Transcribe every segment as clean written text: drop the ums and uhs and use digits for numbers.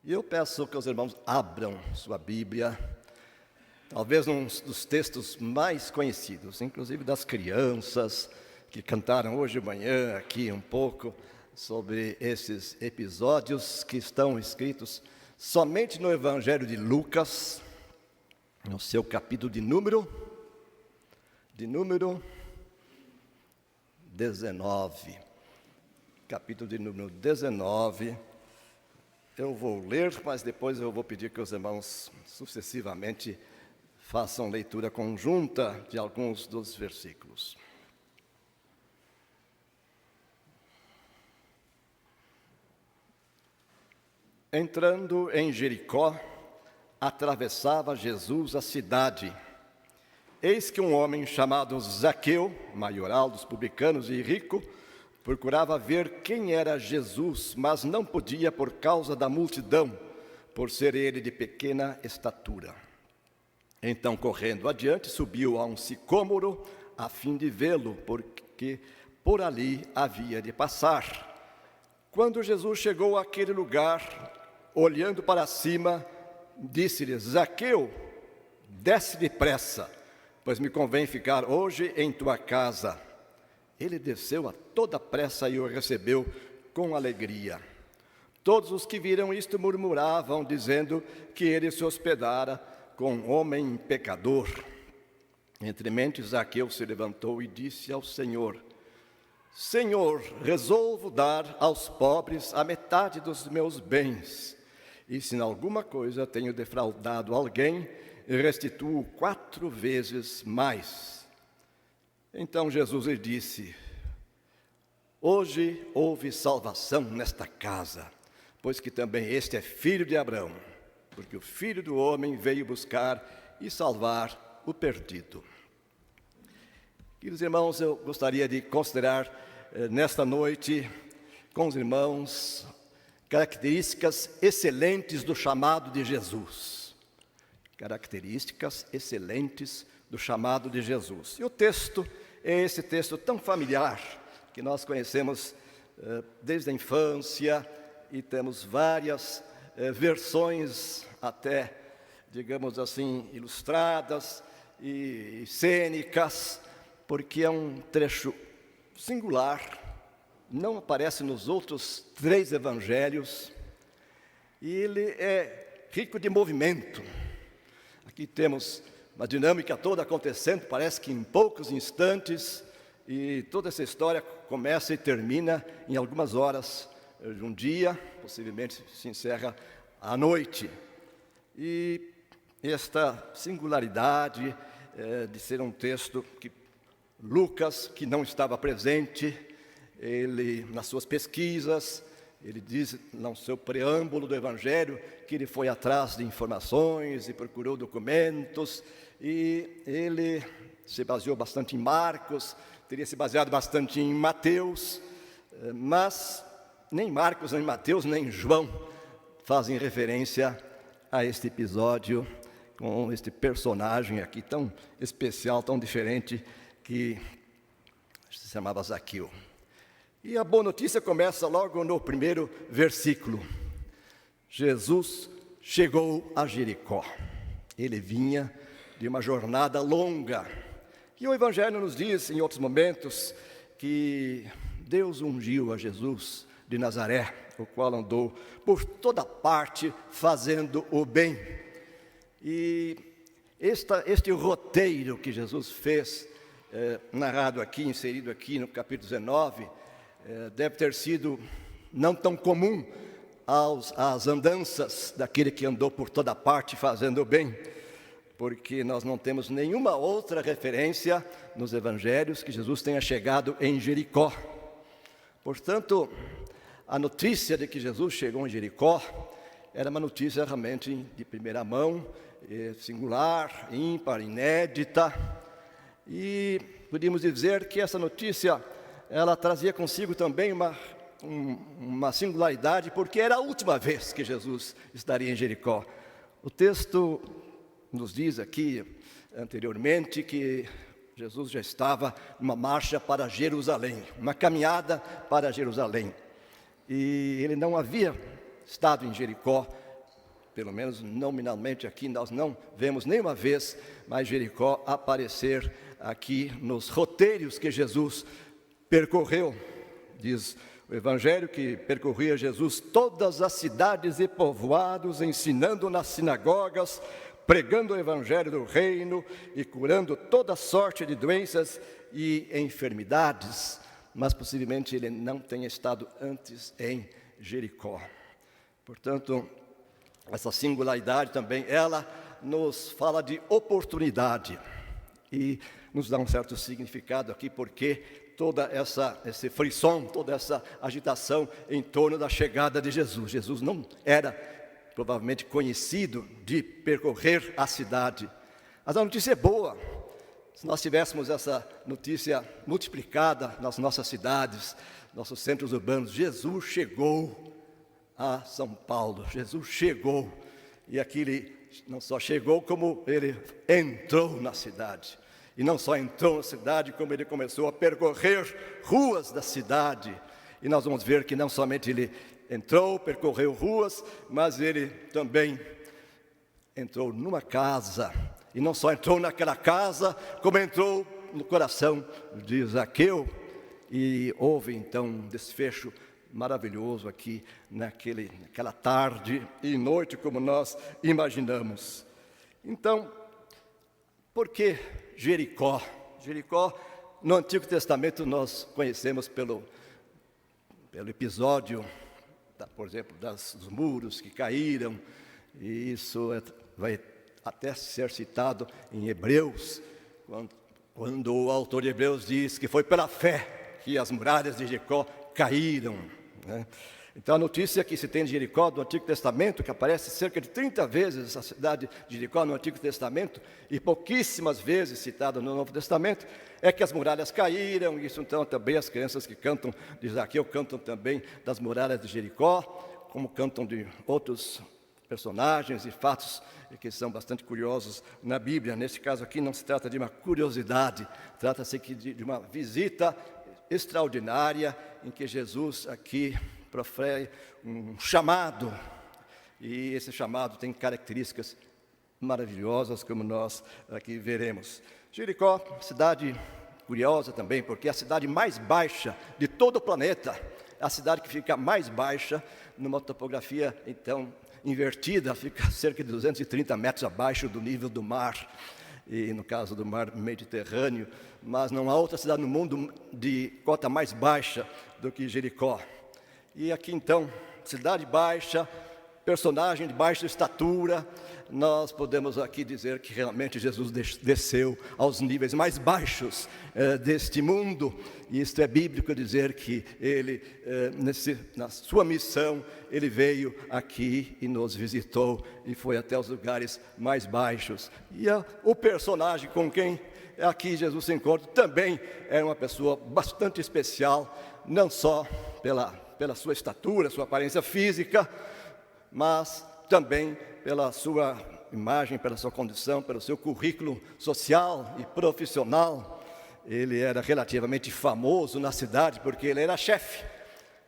E eu peço que os irmãos abram sua Bíblia, talvez um dos textos mais conhecidos, inclusive das crianças que cantaram hoje de manhã aqui um pouco sobre esses episódios que estão escritos somente no Evangelho de Lucas, no seu capítulo de número 19. Capítulo de número 19. Eu vou ler, mas depois eu vou pedir que os irmãos sucessivamente façam leitura conjunta de alguns dos versículos. Entrando em Jericó, atravessava Jesus a cidade. Eis que um homem chamado Zaqueu, maioral dos publicanos e rico, procurava ver quem era Jesus, mas não podia por causa da multidão, por ser ele de pequena estatura. Então, correndo adiante, subiu a um sicômoro, a fim de vê-lo, porque por ali havia de passar. Quando Jesus chegou àquele lugar, olhando para cima, disse-lhe: Zaqueu, desce depressa, pois me convém ficar hoje em tua casa. Ele desceu a toda pressa e o recebeu com alegria. Todos os que viram isto murmuravam, dizendo que ele se hospedara com um homem pecador. Entremente, Zaqueu se levantou e disse ao Senhor: Senhor, resolvo dar aos pobres a metade dos meus bens. E se em alguma coisa tenho defraudado alguém, restituo 4 vezes mais. Então Jesus lhe disse: hoje houve salvação nesta casa, pois que também este é filho de Abraão, porque o Filho do Homem veio buscar e salvar o perdido. Queridos irmãos, eu gostaria de considerar nesta noite com os irmãos características excelentes do chamado de Jesus. Características excelentes do chamado de Jesus. E o texto é esse texto tão familiar que nós conhecemos desde a infância e temos várias versões até, digamos assim, ilustradas e cênicas, porque é um trecho singular, não aparece nos outros 3 evangelhos, e ele é rico de movimento. Aqui temos uma dinâmica toda acontecendo, parece que em poucos instantes, e toda essa história começa e termina em algumas horas de um dia, possivelmente se encerra à noite. E esta singularidade de ser um texto que Lucas, que não estava presente, ele, nas suas pesquisas, ele diz no seu preâmbulo do Evangelho que ele foi atrás de informações e procurou documentos, e ele se baseou bastante em Marcos, teria se baseado bastante em Mateus, mas nem Marcos, nem Mateus, nem João fazem referência a este episódio com este personagem aqui tão especial, tão diferente, que se chamava Zaqueu. E a boa notícia começa logo no primeiro versículo. Jesus chegou a Jericó. Ele vinha de uma jornada longa. E o Evangelho nos diz, em outros momentos, que Deus ungiu a Jesus de Nazaré, o qual andou por toda parte fazendo o bem. E este roteiro que Jesus fez, narrado aqui, inserido aqui no capítulo 19, deve ter sido não tão comum às andanças daquele que andou por toda parte fazendo o bem, porque nós não temos nenhuma outra referência nos evangelhos que Jesus tenha chegado em Jericó. Portanto, a notícia de que Jesus chegou em Jericó era uma notícia realmente de primeira mão, singular, ímpar, inédita, e podíamos dizer que essa notícia ela trazia consigo também uma singularidade, porque era a última vez que Jesus estaria em Jericó. O texto nos diz aqui anteriormente que Jesus já estava numa marcha para Jerusalém, uma caminhada para Jerusalém. E ele não havia estado em Jericó pelo menos nominalmente aqui, nós não vemos nenhuma vez mais Jericó aparecer aqui nos roteiros que Jesus percorreu. Diz o Evangelho que percorria Jesus todas as cidades e povoados, ensinando nas sinagogas, pregando o Evangelho do reino e curando toda sorte de doenças e enfermidades. Mas possivelmente ele não tenha estado antes em Jericó. Portanto, essa singularidade também, ela nos fala de oportunidade e nos dá um certo significado aqui, porque toda esse frisson, toda essa agitação em torno da chegada de Jesus. Jesus não era provavelmente conhecido de percorrer a cidade. Mas a notícia é boa. Se nós tivéssemos essa notícia multiplicada nas nossas cidades, nossos centros urbanos, Jesus chegou a São Paulo, Jesus chegou, e aqui ele não só chegou, como ele entrou na cidade. E não só entrou na cidade, como ele começou a percorrer ruas da cidade. E nós vamos ver que não somente ele entrou, percorreu ruas, mas ele também entrou numa casa. E não só entrou naquela casa, como entrou no coração de Zaqueu. E houve então um desfecho maravilhoso aqui naquela tarde e noite, como nós imaginamos. Então, por que Jericó? Jericó, no Antigo Testamento, nós conhecemos pelo episódio, por exemplo, dos muros que caíram, e isso vai até ser citado em Hebreus, quando o autor de Hebreus diz que foi pela fé que as muralhas de Jericó caíram, né? Então a notícia que se tem de Jericó do Antigo Testamento, que aparece cerca de 30 vezes essa cidade de Jericó no Antigo Testamento, e pouquíssimas vezes citada no Novo Testamento, é que as muralhas caíram. Isso então também as crianças que cantam de Zaqueu cantam também das muralhas de Jericó, como cantam de outros personagens e fatos que são bastante curiosos na Bíblia. Nesse caso aqui não se trata de uma curiosidade, trata-se de uma visita extraordinária em que Jesus aqui profere um chamado, e esse chamado tem características maravilhosas, como nós aqui veremos. Jericó, cidade curiosa também, porque é a cidade mais baixa de todo o planeta, é a cidade que fica mais baixa, numa topografia então invertida, fica cerca de 230 metros abaixo do nível do mar, e no caso do mar Mediterrâneo, mas não há outra cidade no mundo de cota mais baixa do que Jericó. E aqui então, cidade baixa, personagem de baixa estatura, nós podemos aqui dizer que realmente Jesus desceu aos níveis mais baixos deste mundo, e isto é bíblico dizer que ele, na sua missão, ele veio aqui e nos visitou, e foi até os lugares mais baixos. E o personagem com quem aqui Jesus se encontra também é uma pessoa bastante especial, não só pela sua estatura, sua aparência física, mas também pela sua imagem, pela sua condição, pelo seu currículo social e profissional. Ele era relativamente famoso na cidade, porque ele era chefe.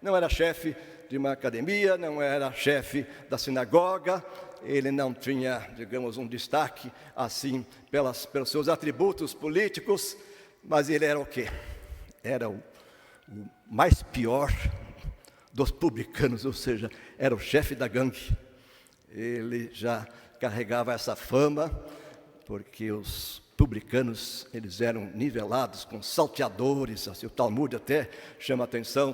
Não era chefe de uma academia, não era chefe da sinagoga, ele não tinha, digamos, um destaque assim pelos seus atributos políticos, mas ele era o quê? Era o mais pior dos publicanos, ou seja, era o chefe da gangue. Ele já carregava essa fama, porque os publicanos, eles eram nivelados com salteadores. Assim, o Talmud até chama atenção,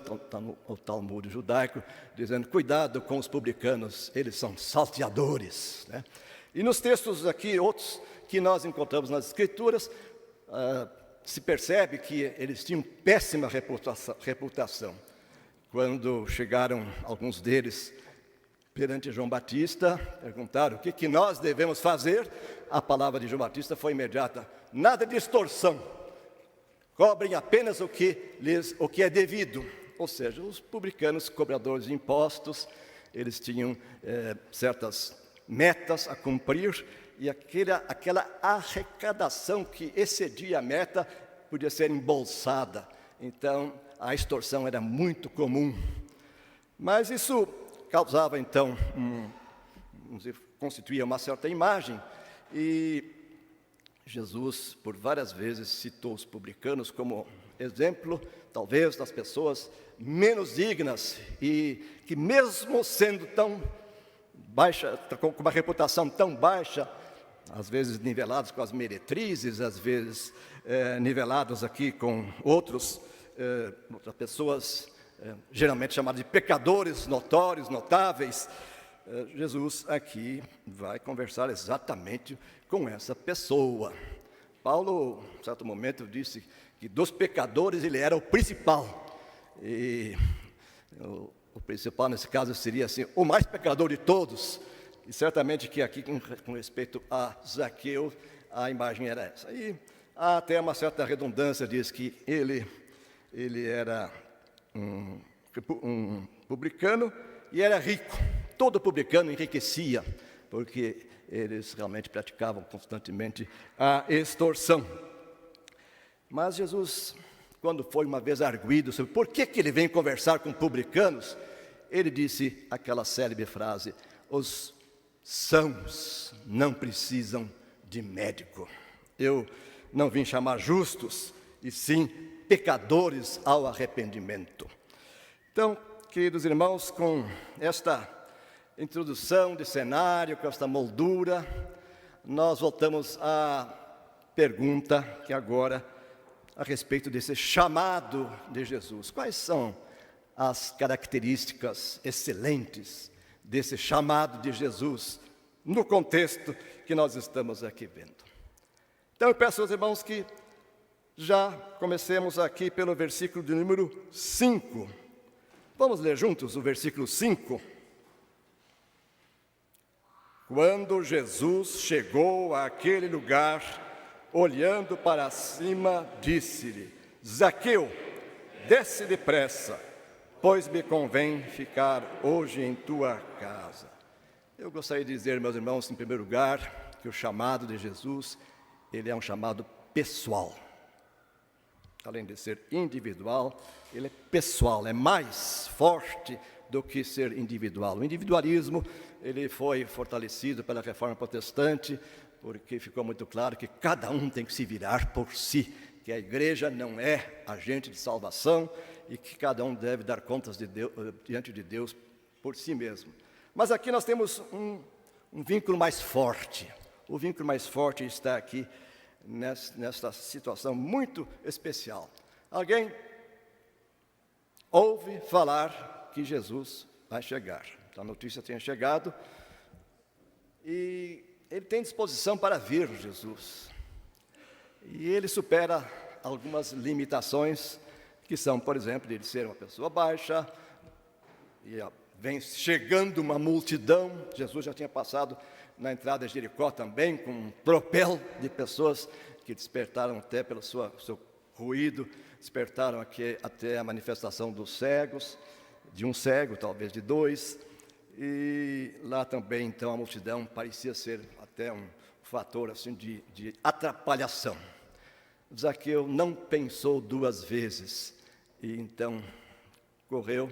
o Talmud judaico, dizendo, cuidado com os publicanos, eles são salteadores, né? E nos textos aqui, outros que nós encontramos nas Escrituras, se percebe que eles tinham péssima reputação. Quando chegaram alguns deles perante João Batista, perguntaram o que nós devemos fazer. A palavra de João Batista foi imediata: nada de extorsão, cobrem apenas o que é devido. Ou seja, os publicanos, cobradores de impostos, eles tinham certas metas a cumprir, e aquela arrecadação que excedia a meta podia ser embolsada. Então, a extorsão era muito comum. Mas isso causava, então, vamos dizer, constituía uma certa imagem, e Jesus, por várias vezes, citou os publicanos como exemplo, talvez, das pessoas menos dignas, e que mesmo sendo tão baixa, com uma reputação tão baixa, às vezes nivelados com as meretrizes, às vezes nivelados aqui com outras pessoas, geralmente chamadas de pecadores notórios, notáveis. Jesus aqui vai conversar exatamente com essa pessoa. Paulo, em certo momento, disse que dos pecadores ele era o principal. E o principal nesse caso seria assim, o mais pecador de todos. E certamente que aqui, com respeito a Zaqueu, a imagem era essa. E há até uma certa redundância, diz que ele era um publicano e era rico. Todo publicano enriquecia, porque eles realmente praticavam constantemente a extorsão. Mas Jesus, quando foi uma vez arguido sobre por que ele vem conversar com publicanos, ele disse aquela célebre frase: os sãos não precisam de médico. Eu não vim chamar justos, e sim pecadores ao arrependimento. Então, queridos irmãos, com esta introdução de cenário, com esta moldura, nós voltamos à pergunta que agora, a respeito desse chamado de Jesus. Quais são as características excelentes desse chamado de Jesus, no contexto que nós estamos aqui vendo? Então eu peço aos irmãos que já comecemos aqui pelo versículo de número 5. Vamos ler juntos o versículo 5? Quando Jesus chegou àquele lugar, olhando para cima, disse-lhe: Zaqueu, desce depressa, pois me convém ficar hoje em tua casa. Eu gostaria de dizer, meus irmãos, em primeiro lugar, que o chamado de Jesus, ele é um chamado pessoal. Além de ser individual, ele é pessoal, é mais forte do que ser individual. O individualismo, ele foi fortalecido pela Reforma Protestante, porque ficou muito claro que cada um tem que se virar por si, que a igreja não é agente de salvação e que cada um deve dar contas de Deus, diante de Deus por si mesmo. Mas aqui nós temos um vínculo mais forte. O vínculo mais forte está aqui nesta situação muito especial. Alguém ouve falar que Jesus vai chegar. A notícia tinha chegado e ele tem disposição para vir, Jesus. E ele supera algumas limitações que são, por exemplo, de ele ser uma pessoa baixa, e vem chegando uma multidão. Jesus já tinha passado na entrada de Jericó também, com um tropel de pessoas que despertaram até pelo seu ruído, despertaram aqui até a manifestação dos cegos, de um cego, talvez de dois, e lá também, então, a multidão parecia ser até um fator assim, de atrapalhação. Zaqueu não pensou duas vezes, e então correu,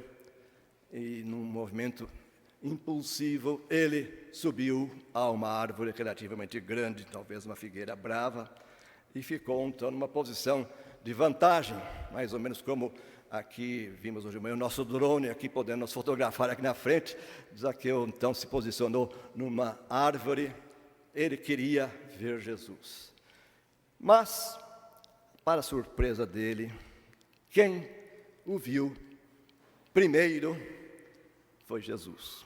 e num movimento impulsivo, ele subiu a uma árvore relativamente grande, talvez uma figueira brava, e ficou então numa posição de vantagem, mais ou menos como aqui vimos hoje de manhã o nosso drone aqui podendo nos fotografar aqui na frente. Zaqueu então se posicionou numa árvore, ele queria ver Jesus. Mas, para a surpresa dele, quem o viu primeiro foi Jesus.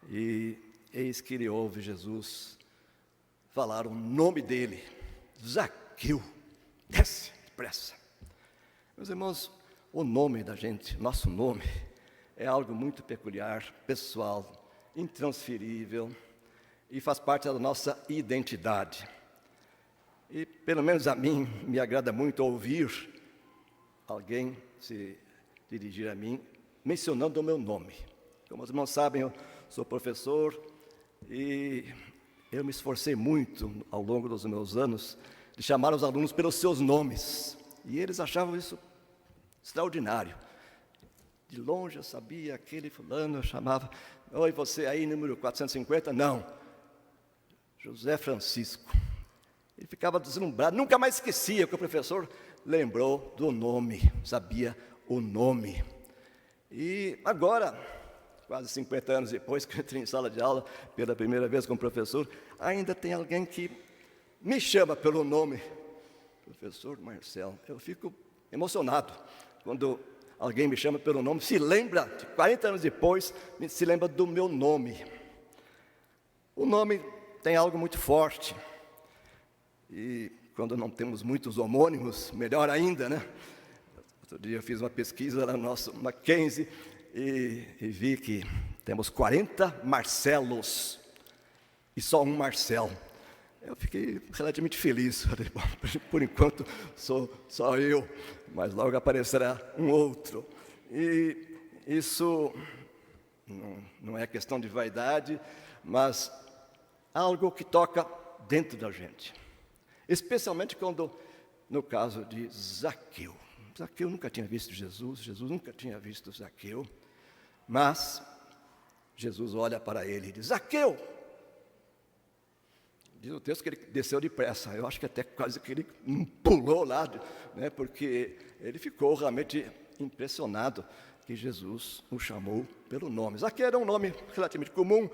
E eis que ele ouve Jesus falar o nome dele: Zaqueu, desce depressa. Meus irmãos, o nome da gente, nosso nome, é algo muito peculiar, pessoal, intransferível e faz parte da nossa identidade. E pelo menos a mim me agrada muito ouvir alguém se dirigir a mim mencionando o meu nome. Como os irmãos sabem, eu sou professor e eu me esforcei muito ao longo dos meus anos de chamar os alunos pelos seus nomes. E eles achavam isso extraordinário. De longe eu sabia aquele fulano, eu chamava, Oi, você aí, número 450? Não. José Francisco. Ele ficava deslumbrado, nunca mais esquecia que o professor lembrou do nome, sabia o nome. E agora, quase 50 anos depois que eu entrei em sala de aula pela primeira vez como professor, ainda tem alguém que me chama pelo nome, professor Marcelo. Eu fico emocionado quando alguém me chama pelo nome, se lembra, 40 anos depois, se lembra do meu nome. O nome tem algo muito forte. E quando não temos muitos homônimos, melhor ainda, né? Outro dia eu fiz uma pesquisa lá no nosso Mackenzie e vi que temos 40 Marcelos e só um Marcel. Eu fiquei relativamente feliz. Falei, bom, por enquanto sou só eu, mas logo aparecerá um outro. E isso não é questão de vaidade, mas algo que toca dentro da gente. Especialmente quando, no caso de Zaqueu. Zaqueu nunca tinha visto Jesus, Jesus nunca tinha visto Zaqueu, mas Jesus olha para ele e diz, Zaqueu! Diz o texto que ele desceu depressa, eu acho que até quase que ele pulou lá, né, porque ele ficou realmente impressionado que Jesus o chamou pelo nome. Zaqueu era um nome relativamente comum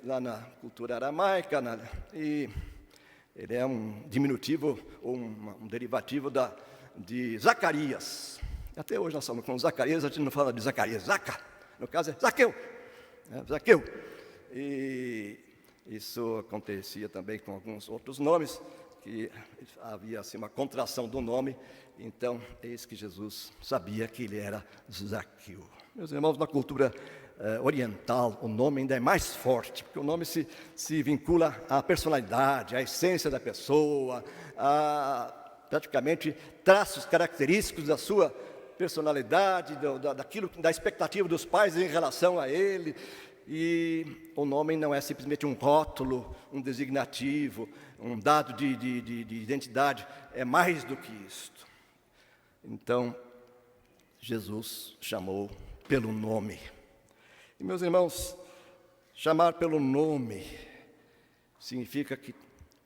lá na cultura aramaica, e ele é um diminutivo, ou um derivativo de Zacarias. Até hoje nós falamos com Zacarias, a gente não fala de Zacarias, Zaca, no caso é Zaqueu, Zaqueu. E isso acontecia também com alguns outros nomes, que havia assim uma contração do nome, então eis que Jesus sabia que ele era Zaqueu. Meus irmãos, na cultura oriental, o nome ainda é mais forte, porque o nome se vincula à personalidade, à essência da pessoa, a praticamente traços característicos da sua personalidade, da expectativa dos pais em relação a ele. E o nome não é simplesmente um rótulo, um designativo, um dado de identidade, é mais do que isto. Então, Jesus chamou pelo nome. E, meus irmãos, chamar pelo nome significa que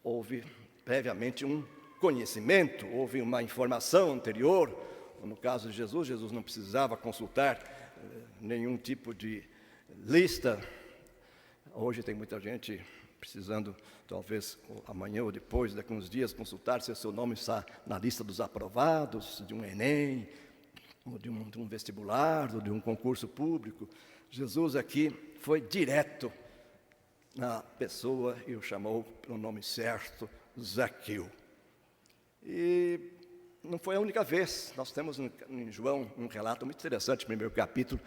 houve previamente um conhecimento, houve uma informação anterior. No caso de Jesus, Jesus não precisava consultar nenhum tipo de lista. Hoje tem muita gente precisando, talvez amanhã ou depois, daqui a uns dias, consultar se o seu nome está na lista dos aprovados, de um Enem, ou de um vestibular, ou de um concurso público. Jesus aqui foi direto na pessoa e o chamou pelo nome certo, Zaqueu. E não foi a única vez. Nós temos em João um relato muito interessante, no primeiro capítulo,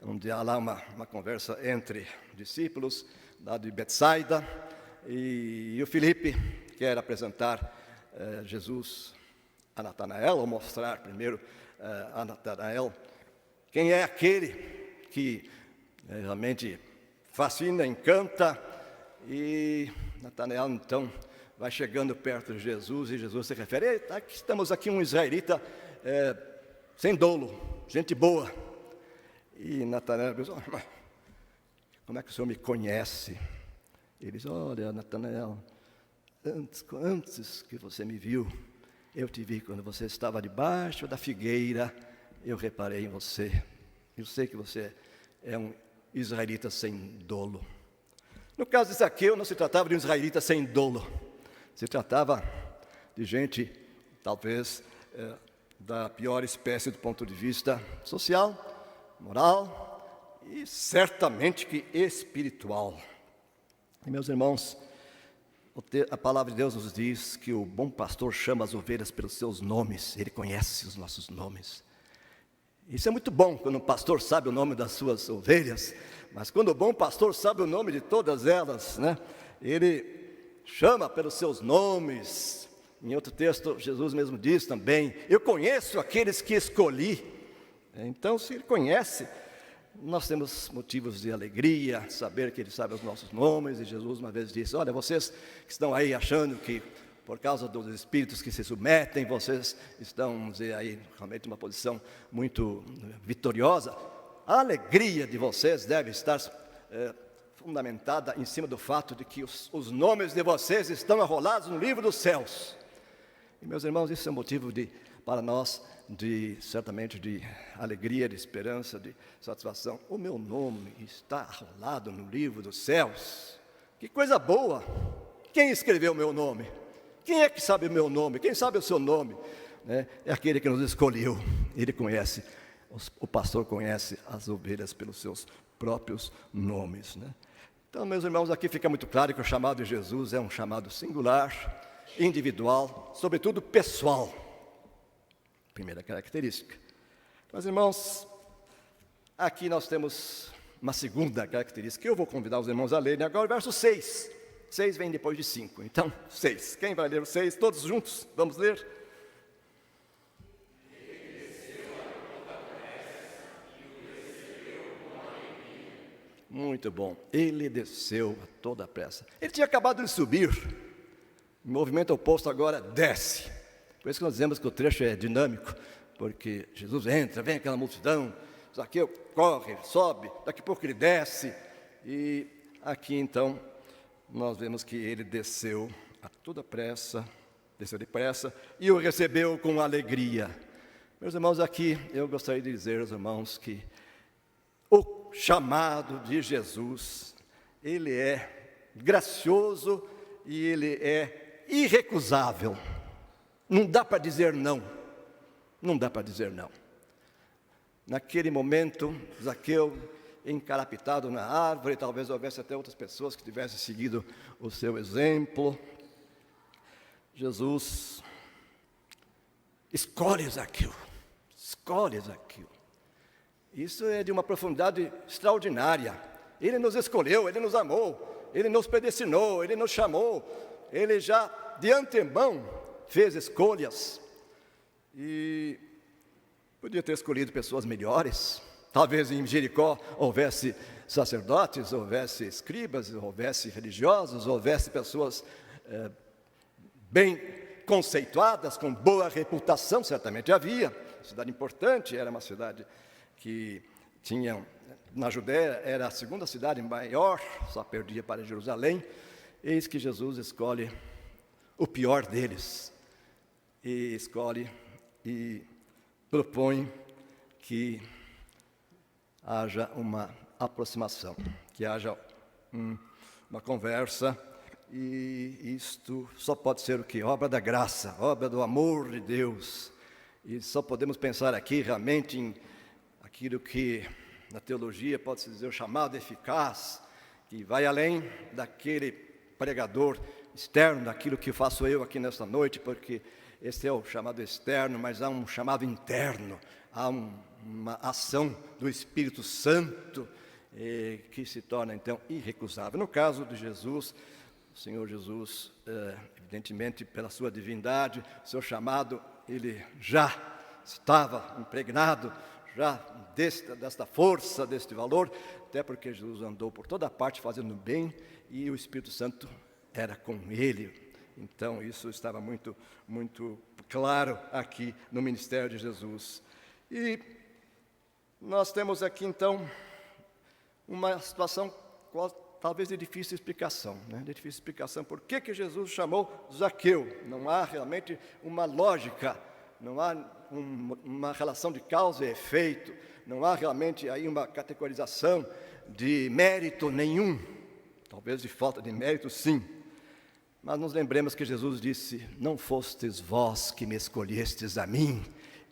onde há lá uma conversa entre discípulos, lá de Betsaida, e o Filipe quer apresentar Jesus a Natanael, ou mostrar primeiro a Natanael quem é aquele que realmente fascina, encanta. E Natanael então vai chegando perto de Jesus, e Jesus se refere, estamos aqui um israelita sem dolo, gente boa. E Natanael diz, como é que o senhor me conhece? Ele diz, olha, Natanael, antes que você me viu, eu te vi quando você estava debaixo da figueira, eu reparei em você. Eu sei que você é um israelita sem dolo. No caso de Zaqueu, não se tratava de um israelita sem dolo. Se tratava de gente, talvez, da pior espécie do ponto de vista social, moral e certamente que espiritual. E, meus irmãos, a palavra de Deus nos diz que o bom pastor chama as ovelhas pelos seus nomes, ele conhece os nossos nomes. Isso é muito bom quando um pastor sabe o nome das suas ovelhas, mas quando o bom pastor sabe o nome de todas elas, né, ele chama pelos seus nomes. Em outro texto, Jesus mesmo diz também, eu conheço aqueles que escolhi. Então, se ele conhece, nós temos motivos de alegria, saber que ele sabe os nossos nomes. E Jesus uma vez disse, olha, vocês que estão aí achando que por causa dos espíritos que se submetem, vocês estão, vamos dizer, aí realmente numa posição muito vitoriosa. A alegria de vocês deve estar fundamentada em cima do fato de que os nomes de vocês estão arrolados no livro dos céus. E, meus irmãos, isso é um motivo para nós, certamente, de alegria, de esperança, de satisfação. O meu nome está arrolado no livro dos céus. Que coisa boa! Quem escreveu o meu nome? Quem é que sabe o meu nome? Quem sabe o seu nome? É aquele que nos escolheu. Ele conhece, o pastor conhece as ovelhas pelos seus próprios nomes, né? Então, meus irmãos, aqui fica muito claro que o chamado de Jesus é um chamado singular, individual, sobretudo pessoal. Primeira característica. Mas, irmãos, aqui nós temos uma segunda característica, que eu vou convidar os irmãos a lerem agora, o verso 6. 6 vem depois de 5, então 6. Quem vai ler o 6? Todos juntos? Vamos ler? Muito bom. Ele desceu a toda pressa. Ele tinha acabado de subir. O movimento oposto agora desce. Por isso que nós dizemos que o trecho é dinâmico, porque Jesus entra, vem aquela multidão, Zaqueu corre, sobe, daqui a pouco ele desce. E aqui então nós vemos que ele desceu a toda pressa, desceu depressa e o recebeu com alegria. Meus irmãos, aqui eu gostaria de dizer aos irmãos que o chamado de Jesus, ele é gracioso e ele é irrecusável. Não dá para dizer não. Não dá para dizer não. Naquele momento, Zaqueu, encarapitado na árvore, talvez houvesse até outras pessoas que tivessem seguido o seu exemplo. Jesus escolhe Zaqueu. Escolhe Zaqueu. Isso é de uma profundidade extraordinária. Ele nos escolheu, Ele nos amou, Ele nos predestinou, Ele nos chamou. Ele já de antemão fez escolhas. E podia ter escolhido pessoas melhores. Talvez em Jericó houvesse sacerdotes, houvesse escribas, houvesse religiosos, houvesse pessoas bem conceituadas, com boa reputação, certamente havia. Cidade importante, era uma cidade que tinha, na Judéia, era a segunda cidade maior, só perdia para Jerusalém. Eis que Jesus escolhe o pior deles, e escolhe e propõe que haja uma aproximação, que haja uma conversa, e isto só pode ser o quê? Obra da graça, obra do amor de Deus. E só podemos pensar aqui realmente em aquilo que na teologia pode-se dizer o chamado eficaz, que vai além daquele pregador externo, daquilo que faço eu aqui nesta noite, porque esse é o chamado externo, mas há um chamado interno, há uma ação do Espírito Santo que se torna então irrecusável. No caso de Jesus, o Senhor Jesus, evidentemente pela sua divindade, seu chamado, ele já estava impregnado já desta força, deste valor, até porque Jesus andou por toda parte fazendo bem e o Espírito Santo era com ele. Então isso estava muito, muito claro aqui no ministério de Jesus. E nós temos aqui então uma situação talvez de difícil explicação, né? De difícil explicação. Por que Jesus chamou Zaqueu? Não há realmente uma lógica, não há uma relação de causa e efeito, não há realmente aí uma categorização de mérito nenhum, talvez de falta de mérito sim, mas nos lembremos que Jesus disse: não fostes vós que me escolhestes a mim,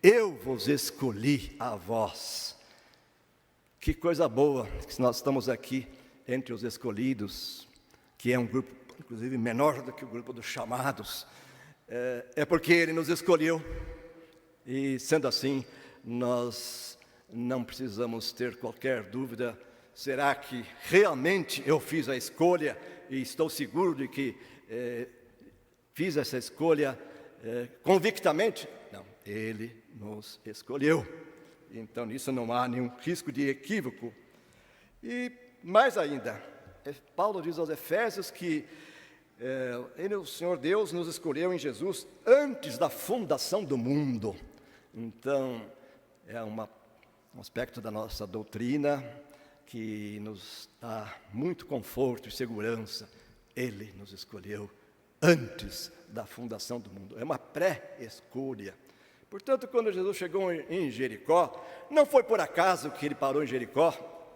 eu vos escolhi a vós. Que coisa boa que nós estamos aqui entre os escolhidos, que é um grupo inclusive menor do que o grupo dos chamados, é porque Ele nos escolheu. E sendo assim, nós não precisamos ter qualquer dúvida: será que realmente eu fiz a escolha e estou seguro de que fiz essa escolha convictamente? Não, Ele nos escolheu. Então nisso não há nenhum risco de equívoco. E mais ainda, Paulo diz aos Efésios que o Senhor Deus nos escolheu em Jesus antes da fundação do mundo. Então, é um aspecto da nossa doutrina que nos dá muito conforto e segurança. Ele nos escolheu antes da fundação do mundo. É uma pré-escolha. Portanto, quando Jesus chegou em Jericó, não foi por acaso que ele parou em Jericó,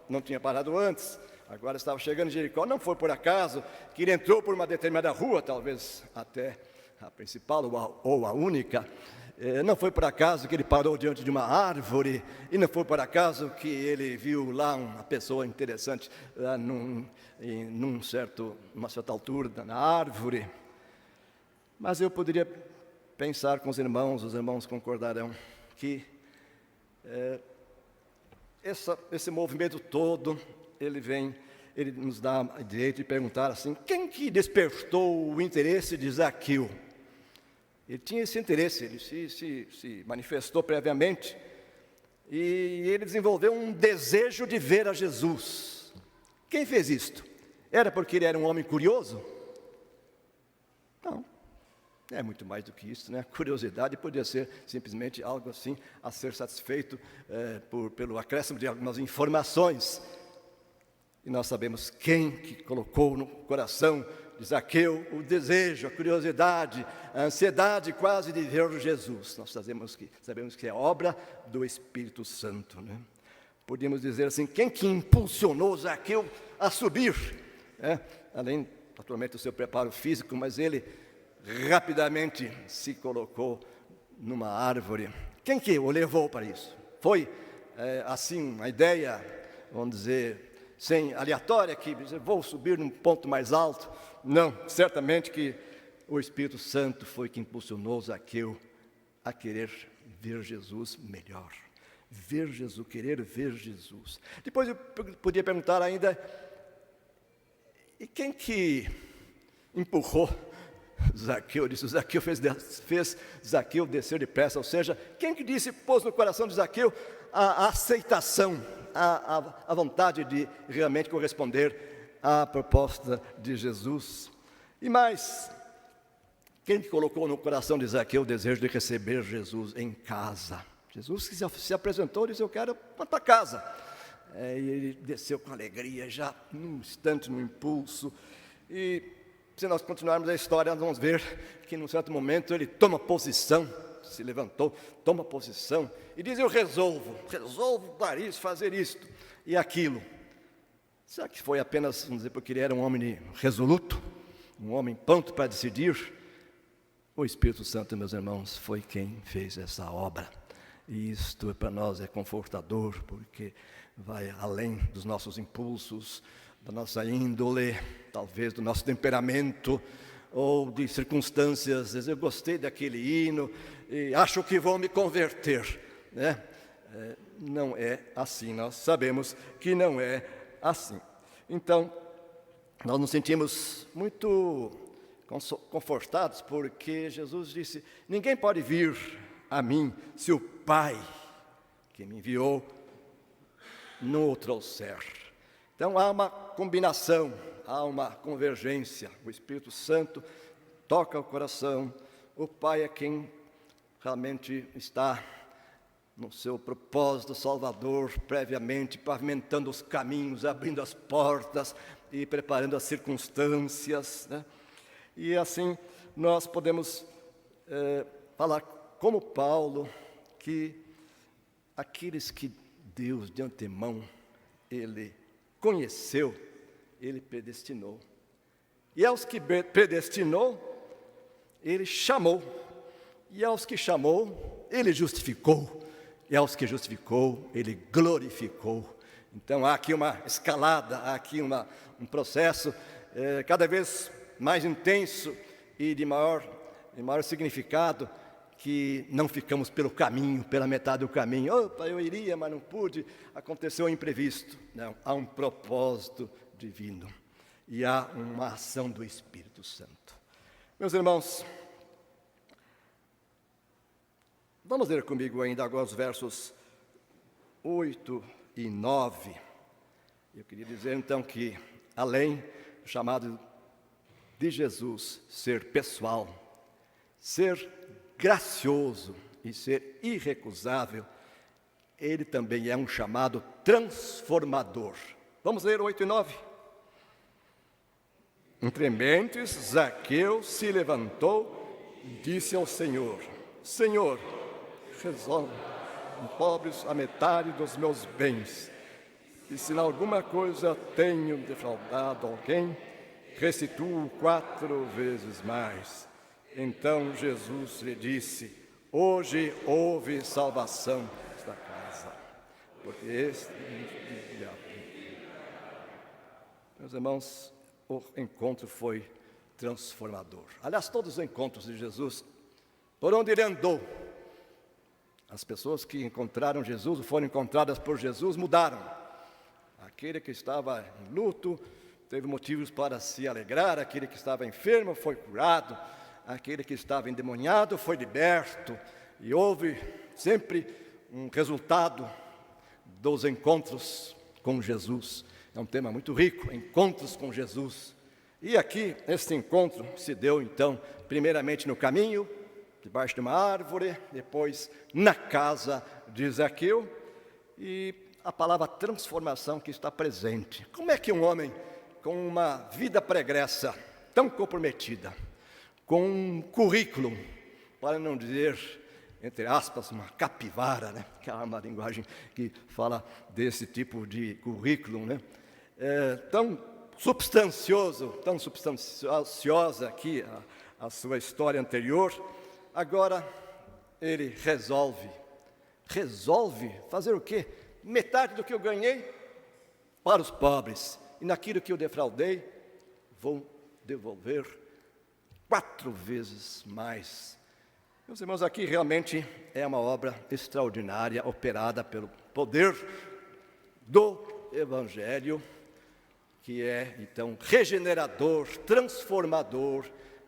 não tinha parado antes, agora estava chegando em Jericó, não foi por acaso que ele entrou por uma determinada rua, talvez até a principal ou a única, não foi por acaso que ele parou diante de uma árvore, e não foi por acaso que ele viu lá uma pessoa interessante numa certa altura na árvore. Mas eu poderia pensar com os irmãos concordarão, que esse movimento todo, ele nos dá a direito de perguntar assim: quem que despertou o interesse de Zaqueu? Ele tinha esse interesse, ele se manifestou previamente, e ele desenvolveu um desejo de ver a Jesus. Quem fez isto? Era porque ele era um homem curioso? Não. É muito mais do que isso, né? A curiosidade podia ser simplesmente algo assim a ser satisfeito pelo acréscimo de algumas informações. E nós sabemos quem que colocou no coração de Zaqueu o desejo, a curiosidade, a ansiedade quase de ver Jesus. Nós sabemos que é obra do Espírito Santo, né? Podíamos dizer assim, quem que impulsionou Zaqueu a subir? Além, naturalmente, do seu preparo físico, mas ele rapidamente se colocou numa árvore. Quem que o levou para isso? Foi assim uma ideia, vamos dizer, sem aleatória, que vou subir num ponto mais alto? Não, certamente que o Espírito Santo foi que impulsionou Zaqueu a querer ver Jesus melhor. Ver Jesus, querer ver Jesus. Depois eu podia perguntar ainda, e quem que empurrou Zaqueu? Zaqueu fez Zaqueu descer depressa, ou seja, quem que pôs no coração de Zaqueu a aceitação, a vontade de realmente corresponder à proposta de Jesus? E mais, quem que colocou no coração de Zaqueu o desejo de receber Jesus em casa? Jesus que se apresentou e disse: eu quero ir para casa. E ele desceu com alegria, já num instante, num impulso. E se nós continuarmos a história, nós vamos ver que num certo momento ele toma posição, se levantou, toma posição e diz: eu resolvo para isso, fazer isto e aquilo. Será que foi apenas, vamos dizer, porque ele era um homem resoluto, um homem pronto para decidir? O Espírito Santo, meus irmãos, foi quem fez essa obra. E isto para nós é confortador, porque vai além dos nossos impulsos, da nossa índole, talvez do nosso temperamento, ou de circunstâncias. Às vezes eu gostei daquele hino e acho que vou me converter, né? Não é assim, nós sabemos que não é assim. Então, nós nos sentimos muito confortados, porque Jesus disse: ninguém pode vir a mim se o Pai que me enviou não o trouxer. Então há uma combinação, há uma convergência. O Espírito Santo toca o coração, o Pai é quem realmente está no seu propósito salvador, previamente pavimentando os caminhos, abrindo as portas e preparando as circunstâncias, né? E assim nós podemos falar como Paulo, que aqueles que Deus de antemão Ele conheceu, Ele predestinou. E aos que predestinou, Ele chamou. E aos que chamou, Ele justificou. E aos que justificou, Ele glorificou. Então há aqui uma escalada, há aqui um processo cada vez mais intenso e de maior significado, que não ficamos pelo caminho, pela metade do caminho. Opa, eu iria, mas não pude, aconteceu o imprevisto. Não, há um propósito divino e há uma ação do Espírito Santo. Meus irmãos, vamos ler comigo ainda agora os versos 8 e 9. Eu queria dizer então que, além do chamado de Jesus ser pessoal, ser gracioso e ser irrecusável, Ele também é um chamado transformador. Vamos ler 8 e 9. Entre mentes, Zaqueu se levantou e disse ao Senhor: Senhor, resolve pobres a metade dos meus bens, e se em alguma coisa tenho defraudado alguém, restituo 4 vezes mais. Então Jesus lhe disse: hoje houve salvação nesta casa, porque este... Meus irmãos, o encontro foi transformador. Aliás, todos os encontros de Jesus, por onde ele andou, as pessoas que encontraram Jesus, foram encontradas por Jesus, mudaram. Aquele que estava em luto teve motivos para se alegrar, aquele que estava enfermo foi curado, aquele que estava endemoniado foi liberto, e houve sempre um resultado dos encontros com Jesus. É um tema muito rico, encontros com Jesus. E aqui, este encontro se deu então, primeiramente no caminho, debaixo de uma árvore, depois na casa de Zaqueu, e a palavra transformação que está presente. Como é que um homem com uma vida pregressa, tão comprometida, com um currículo, para não dizer, entre aspas, uma capivara, né? Que é uma linguagem que fala desse tipo de currículo, né? Tão substancioso, tão substanciosa aqui a sua história anterior, agora ele resolve fazer o quê? Metade do que eu ganhei para os pobres, e naquilo que eu defraudei, vou devolver 4 vezes mais. Meus irmãos, aqui realmente é uma obra extraordinária, operada pelo poder do Evangelho, que é, então, regenerador, transformador.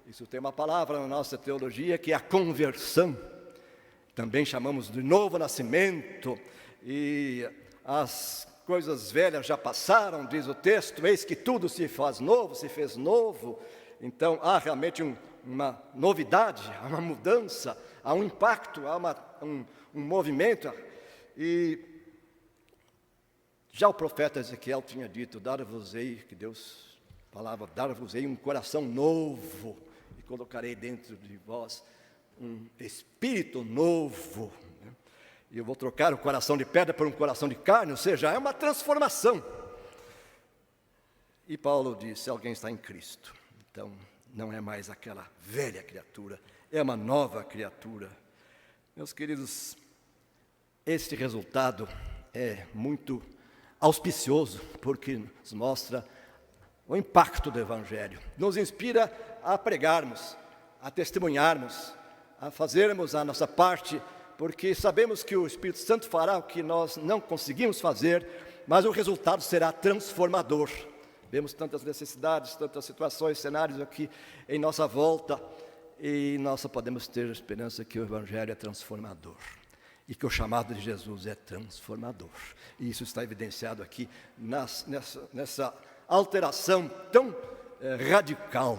Isso tem uma palavra na nossa teologia, que é a conversão. Também chamamos de novo nascimento, e as coisas velhas já passaram, diz o texto, eis que tudo se faz novo, se fez novo. Então, há realmente uma novidade, há uma mudança, há um impacto, há um movimento. E já o profeta Ezequiel tinha dito: dar-vos-ei, que Deus falava, dar-vos-ei um coração novo, e colocarei dentro de vós um espírito novo. E eu vou trocar o coração de pedra por um coração de carne, ou seja, é uma transformação. E Paulo disse: alguém está em Cristo, então não é mais aquela velha criatura, é uma nova criatura. Meus queridos, este resultado é muito auspicioso, porque nos mostra o impacto do Evangelho, nos inspira a pregarmos, a testemunharmos, a fazermos a nossa parte, porque sabemos que o Espírito Santo fará o que nós não conseguimos fazer, mas o resultado será transformador. Vemos tantas necessidades, tantas situações, cenários aqui em nossa volta, e nós só podemos ter a esperança que o Evangelho é transformador, e que o chamado de Jesus é transformador. E isso está evidenciado aqui nessa alteração tão radical,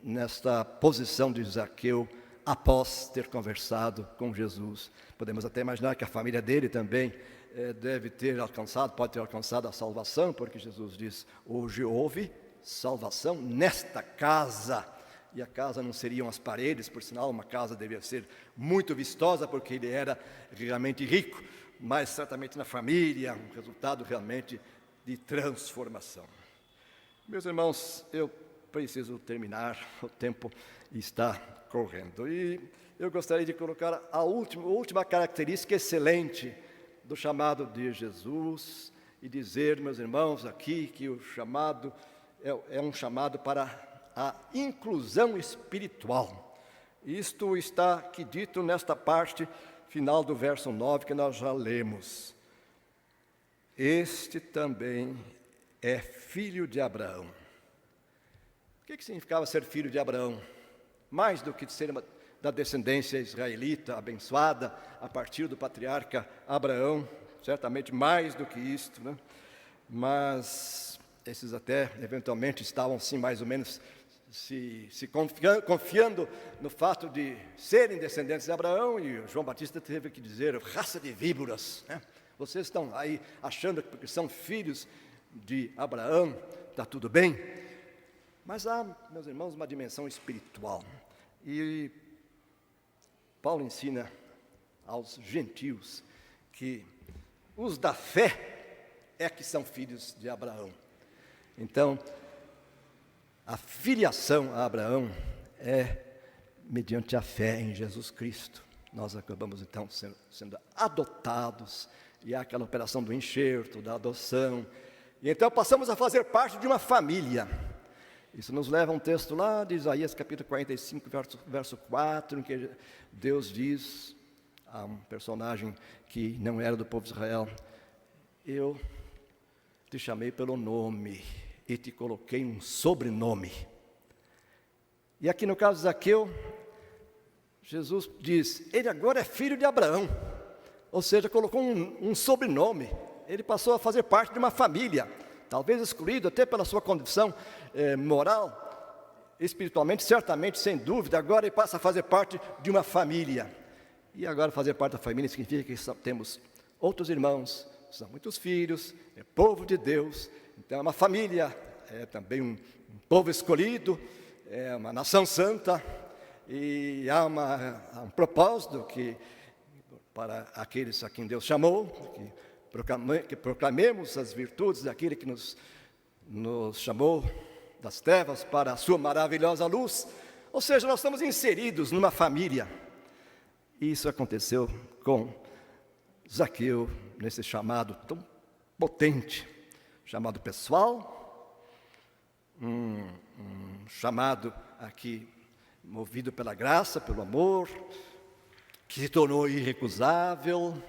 nesta posição de Zaqueu após ter conversado com Jesus. Podemos até imaginar que a família dele também pode ter alcançado a salvação, porque Jesus diz: hoje houve salvação nesta casa. E a casa não seriam as paredes, por sinal, uma casa devia ser muito vistosa, porque ele era realmente rico, mas certamente na família, um resultado realmente de transformação. Meus irmãos, eu preciso terminar, o tempo está correndo. E eu gostaria de colocar a última característica excelente do chamado de Jesus, e dizer, meus irmãos, aqui que o chamado é um chamado para a inclusão espiritual. Isto está aqui dito nesta parte final do verso 9 que nós já lemos. Este também é filho de Abraão. O que significava ser filho de Abraão? Mais do que ser da descendência israelita abençoada a partir do patriarca Abraão, certamente mais do que isto, né? Mas esses até eventualmente estavam sim mais ou menos confiando no fato de serem descendentes de Abraão, e João Batista teve que dizer raça de víboras, né? Vocês estão aí achando que porque são filhos de Abraão, está tudo bem? Mas há, meus irmãos, uma dimensão espiritual. E Paulo ensina aos gentios que os da fé é que são filhos de Abraão. Então, a filiação a Abraão é mediante a fé em Jesus Cristo. Nós acabamos então sendo adotados, e há aquela operação do enxerto, da adoção, e então passamos a fazer parte de uma família. Isso nos leva a um texto lá de Isaías capítulo 45, verso 4, em que Deus diz a um personagem que não era do povo de Israel: eu te chamei pelo nome e te coloquei um sobrenome. E aqui no caso de Zaqueu, Jesus diz, ele agora é filho de Abraão, ou seja, colocou um sobrenome, ele passou a fazer parte de uma família, talvez excluído até pela sua condição moral, espiritualmente, certamente, sem dúvida, agora ele passa a fazer parte de uma família. E agora fazer parte da família significa que temos outros irmãos, são muitos filhos, é povo de Deus, então é uma família, é também um povo escolhido, é uma nação santa, e há um propósito que, para aqueles a quem Deus chamou, que proclamemos as virtudes daquele que nos chamou das trevas para a sua maravilhosa luz, ou seja, nós estamos inseridos numa família. E isso aconteceu com Zaqueu, nesse chamado tão potente, chamado pessoal, um chamado aqui movido pela graça, pelo amor, que se tornou irrecusável,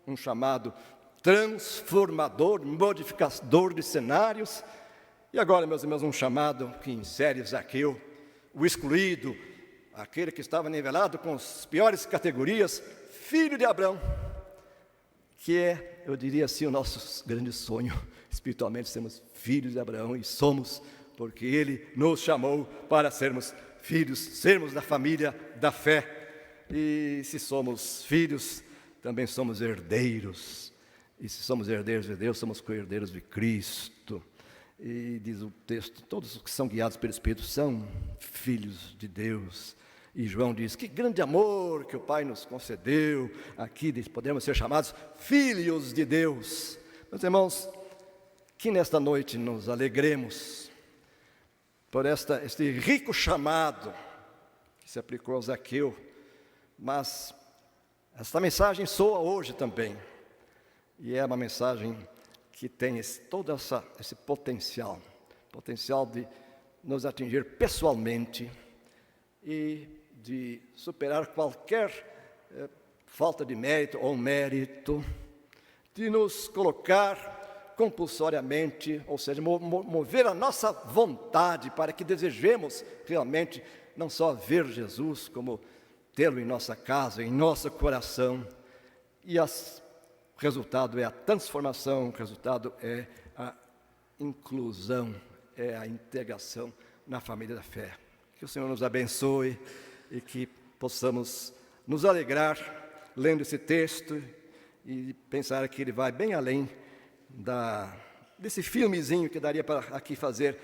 um chamado transformador, modificador de cenários, e agora, meus irmãos, um chamado que insere Zaqueu, o excluído, aquele que estava nivelado com as piores categorias, filho de Abraão, que é, eu diria assim, o nosso grande sonho, espiritualmente, sermos filhos de Abraão, e somos, porque ele nos chamou para sermos filhos, sermos da família da fé. E se somos filhos, também somos herdeiros. E se somos herdeiros de Deus, somos co-herdeiros de Cristo. E diz o texto, todos os que são guiados pelo Espírito são filhos de Deus. E João diz, que grande amor que o Pai nos concedeu. Aqui podemos ser chamados filhos de Deus. Meus irmãos, que nesta noite nos alegremos por este rico chamado que se aplicou a Zaqueu, mas esta mensagem soa hoje também, e é uma mensagem que tem todo esse potencial de nos atingir pessoalmente e de superar qualquer falta de mérito ou mérito, de nos colocar compulsoriamente, ou seja, mover a nossa vontade para que desejemos realmente não só ver Jesus, como tê-lo em nossa casa, em nosso coração. E o resultado é a transformação, o resultado é a inclusão, é a integração na família da fé. Que o Senhor nos abençoe e que possamos nos alegrar lendo esse texto e pensar que ele vai bem além desse filmezinho que daria para aqui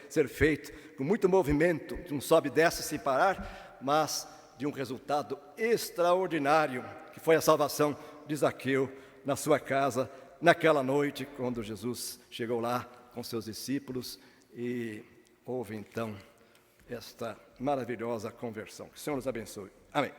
ser feito, com muito movimento, de um sobe e desce sem parar, mas de um resultado extraordinário, que foi a salvação de Zaqueu na sua casa, naquela noite, quando Jesus chegou lá com seus discípulos, e houve então esta maravilhosa conversão. Que o Senhor nos abençoe. Amém.